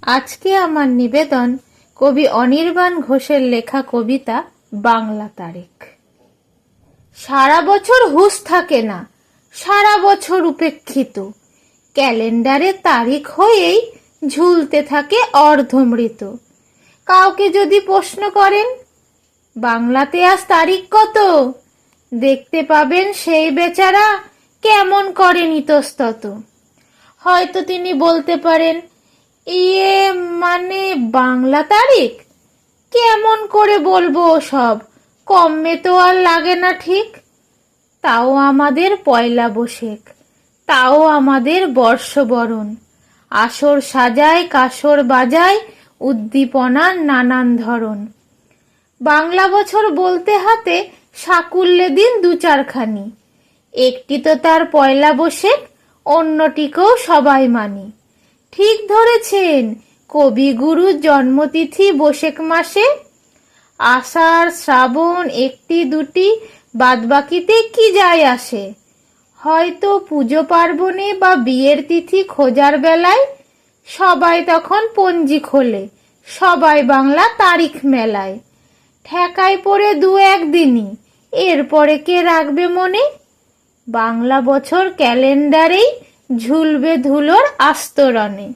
আজকে আমার নিবেদন কবি অনির্বাণ ঘোষের লেখা কবিতা বাংলা তারিখ। সারা বছর হুঁশ থাকে না, সারা বছর উপেক্ষিত, ক্যালেন্ডারে তারিখ হয়েই ঝুলতে থাকে অর্ধমৃত। কাউকে যদি প্রশ্ন করেন বাংলাতে আজ তারিখ কত, দেখতে পাবেন সেই বেচারা কেমন করেন ইতস্তত। হয়তো তিনি বলতে পারেন, মানে বাংলা তারিখ কেমন করে বলবো, সব কমে তো আর লাগে না ঠিক। তাও আমাদের পয়লা বৈশাখ, তাও আমাদের বর্ষবরণ, আসর সাজায় কাসর বাজায় উদ্দীপনার নানান ধরন। বাংলা বছর বলতে হাতে সাকুল্যে দিন দু চারখানি, একটি তো তার পয়লা বৈশাখ, অন্যটিকেও সবাই মানি। ঠিক ধরেছেন, কবিগুরুর জন্মতিথি বৈশাখ মাসে। আষাঢ় শ্রাবণ একটি দুটি, বাদবাকিতে কি যায় আসে। হয়তো পুজো পার্বণে বা বিয়ের তিথি খোঁজার বেলায় সবাই তখন পঞ্জি খোলে, সবাই বাংলা তারিখ মেলায়। ঠেকায় পড়ে দু একদিনই, এরপরে কে রাখবে মনে। বাংলা বছর ক্যালেন্ডারেই ঝুলবে ধুলোর আস্তরণে।